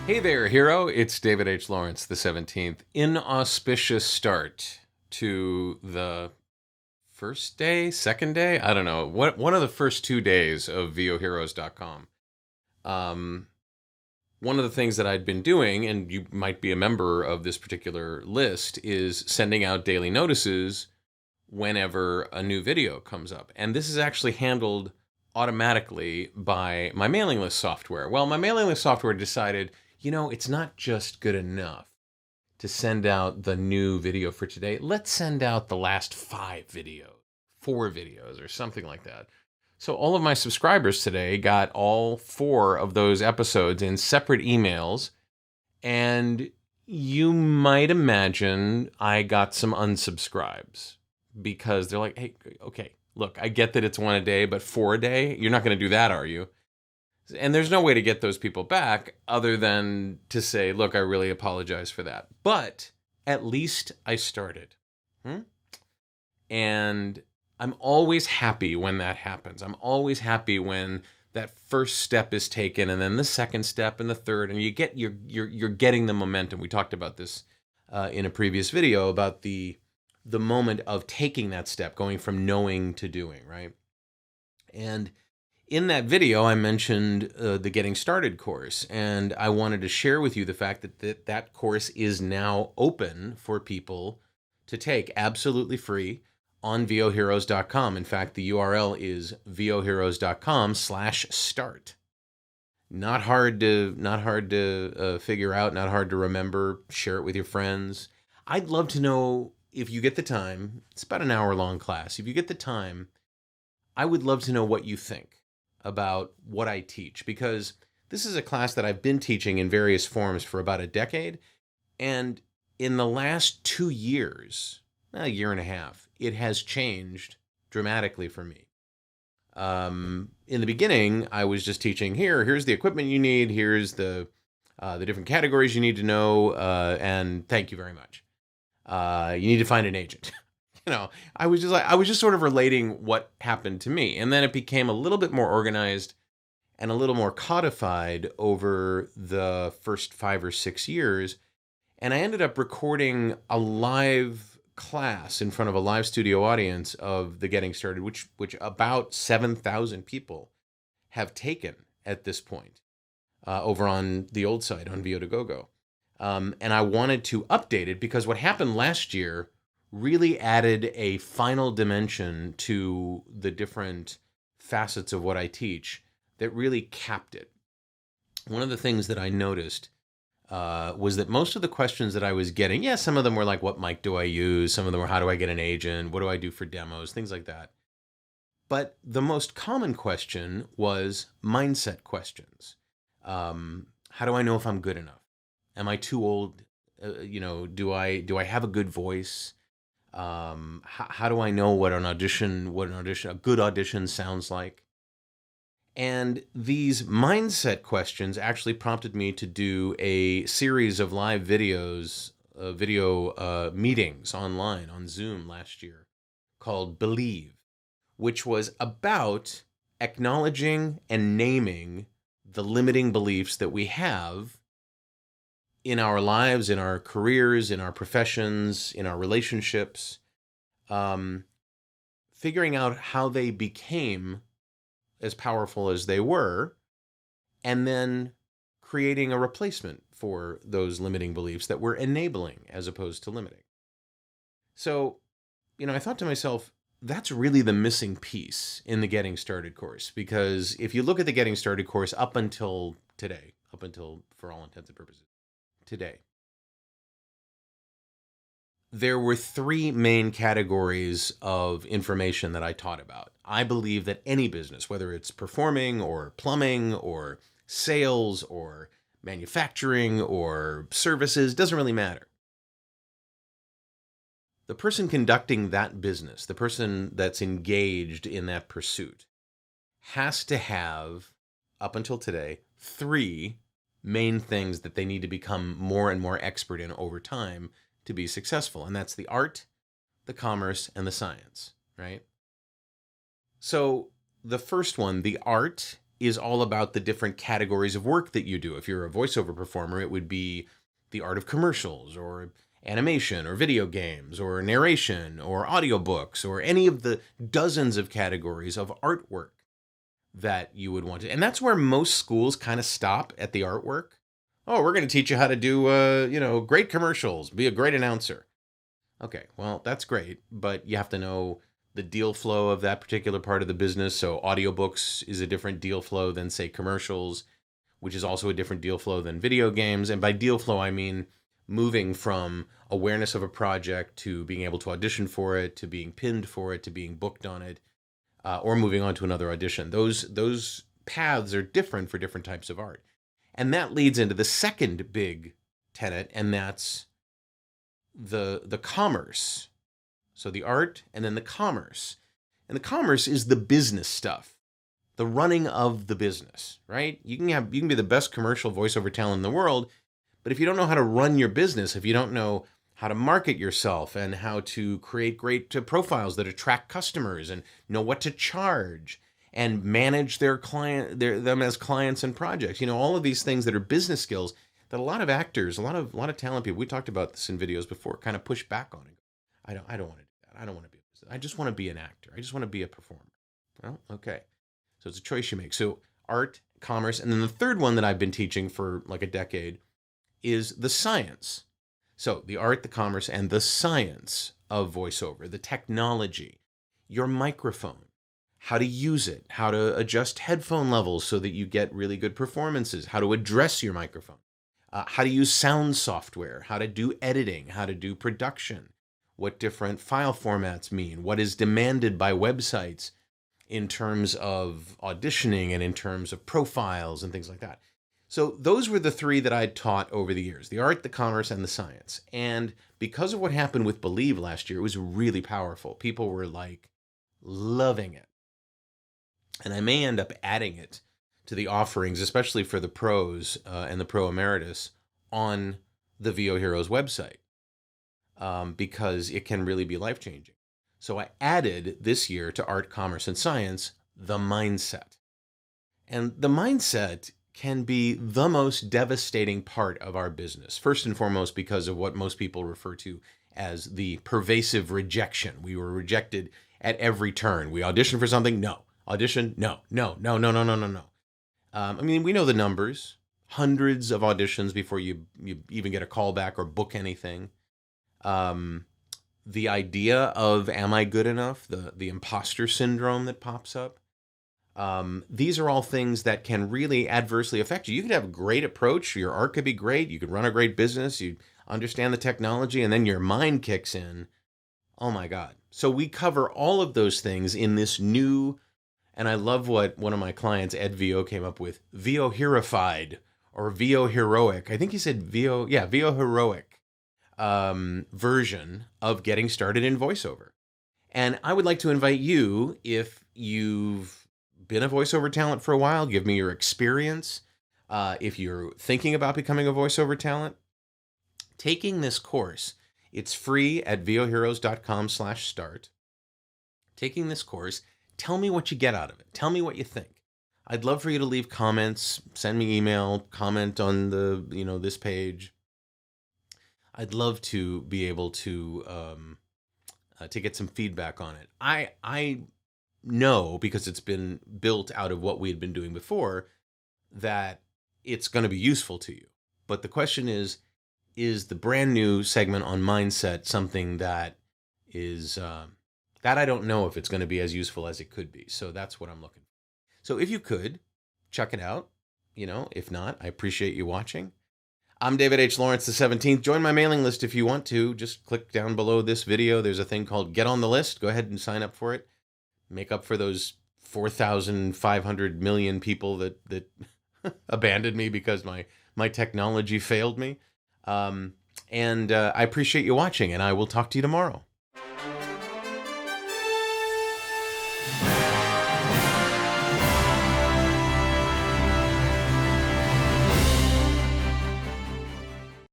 Hey there, hero. It's David H. Lawrence, the 17th. Inauspicious start to the first day, second day? I don't know. One of the first 2 days of voheroes.com. Um, One of the things that I'd been doing, and you might be a member of this particular list, is sending out daily notices whenever a new video comes up. And this is actually handled automatically by my mailing list software. Well, my mailing list software decided, it's not just good enough to send out the new video for today. Let's send out the last 4 videos, or something like that. So all of my subscribers today got all 4 of those episodes in separate emails, and you might imagine I got some unsubscribes because they're like, hey, okay, look, I get that it's 1 a day, but 4 a day? You're not going to do that, are you? And there's no way to get those people back other than to say, look, I really apologize for that. But at least I started. And I'm always happy when that happens. I'm always happy when that first step is taken, and then the second step, and the third, and you're getting the momentum. We talked about this in a previous video about the moment of taking that step, going from knowing to doing, right? And in that video, I mentioned the Getting Started course, and I wanted to share with you the fact that course is now open for people to take absolutely free on voheroes.com. In fact, the URL is voheroes.com/start. Not hard to figure out, not hard to remember. Share it with your friends. I'd love to know if you get the time. It's about an hour-long class. If you get the time, I would love to know what you think about what I teach, because this is a class that I've been teaching in various forms for about a decade. And in the last 2 years, a year and a half, it has changed dramatically for me. In the beginning, I was just teaching here's the equipment you need, here's the different categories you need to know, and thank you very much. You need to find an agent. I was just sort of relating what happened to me. And then it became a little bit more organized and a little more codified over the first 5 or 6 years. And I ended up recording a live class in front of a live studio audience of the Getting Started, which about 7,000 people have taken at this point over on the old site on Vo2Go. And I wanted to update it because what happened last year really added a final dimension to the different facets of what I teach that really capped it. One of the things that I noticed was that most of the questions that I was getting, some of them were like, what mic do I use? Some of them were, how do I get an agent? What do I do for demos? Things like that. But the most common question was mindset questions. How do I know if I'm good enough? Am I too old? Do I have a good voice? How do I know what a good audition sounds like? And these mindset questions actually prompted me to do a series of live videos, video meetings online on Zoom last year called Believe, which was about acknowledging and naming the limiting beliefs that we have in our lives, in our careers, in our professions, in our relationships, figuring out how they became as powerful as they were, and then creating a replacement for those limiting beliefs that were enabling as opposed to limiting. So, I thought to myself, that's really the missing piece in the Getting Started course, because if you look at the Getting Started course up until today, for all intents and purposes, today, there were 3 main categories of information that I taught about. I believe that any business, whether it's performing or plumbing or sales or manufacturing or services, doesn't really matter. The person conducting that business, the person that's engaged in that pursuit, has to have, up until today, 3 main things that they need to become more and more expert in over time to be successful. And that's the art, the commerce, and the science, right? So the first one, the art, is all about the different categories of work that you do. If you're a voiceover performer, it would be the art of commercials or animation or video games or narration or audiobooks or any of the dozens of categories of artwork that you would want to. And that's where most schools kind of stop at the artwork. Oh, we're going to teach you how to do, great commercials, be a great announcer. Okay, well, that's great, but you have to know the deal flow of that particular part of the business. So audiobooks is a different deal flow than, say, commercials, which is also a different deal flow than video games. And by deal flow, I mean moving from awareness of a project to being able to audition for it, to being pinned for it, to being booked on it, or moving on to another audition. Those paths are different for different types of art. And that leads into the second big tenet, and that's the commerce. So the art and then the commerce. And the commerce is the business stuff, the running of the business, right? You can be the best commercial voiceover talent in the world, but if you don't know how to run your business, if you don't know how to market yourself and how to create great profiles that attract customers and know what to charge and manage them as clients and projects, all of these things that are business skills that a lot of actors, a lot of talent people, we talked about this in videos before, kind of push back on it. I don't want to do that. I don't want to be a business. I just want to be an actor. I just want to be a performer. Well, okay. So it's a choice you make. So art, commerce, and then the third one that I've been teaching for like a decade is the science. So the art, the commerce, and the science of voiceover, the technology, your microphone, how to use it, how to adjust headphone levels so that you get really good performances, how to address your microphone, how to use sound software, how to do editing, how to do production, what different file formats mean, what is demanded by websites in terms of auditioning and in terms of profiles and things like that. So those were the three that I'd taught over the years, the art, the commerce, and the science. And because of what happened with Believe last year, it was really powerful. People were like loving it. And I may end up adding it to the offerings, especially for the pros and the pro emeritus on the VO Heroes website, because it can really be life-changing. So I added this year to art, commerce, and science, the mindset. And the mindset can be the most devastating part of our business. First and foremost, because of what most people refer to as the pervasive rejection. We were rejected at every turn. We auditioned for something, no. Audition, no. I mean, we know the numbers. Hundreds of auditions before you even get a call back or book anything. The idea of, am I good enough? The imposter syndrome that pops up. These are all things that can really adversely affect you. You could have a great approach. Your art could be great. You could run a great business. You understand the technology, and then your mind kicks in. Oh my God. So we cover all of those things in this new, and I love what one of my clients, Ed VO, came up with, VO Heroified or VO Heroic. I think he said VO Heroic version of getting started in voiceover. And I would like to invite you, if you've been a voiceover talent for a while, give me your experience. If you're thinking about becoming a voiceover talent, taking this course, it's free at voheroes.com/start. Taking this course, tell me what you get out of it. Tell me what you think. I'd love for you to leave comments, send me email, comment on this page. I'd love to be able to get some feedback on it. I know, because it's been built out of what we had been doing before, that it's going to be useful to you. But the question is the brand new segment on mindset something that is that I don't know if it's going to be as useful as it could be. So that's what I'm looking for. So if you could, check it out. If not, I appreciate you watching. I'm David H. Lawrence, the 17th. Join my mailing list if you want to. Just click down below this video. There's a thing called Get on the List. Go ahead and sign up for it. Make up for those 4,500 million people that abandoned me because my technology failed me. And I appreciate you watching, and I will talk to you tomorrow.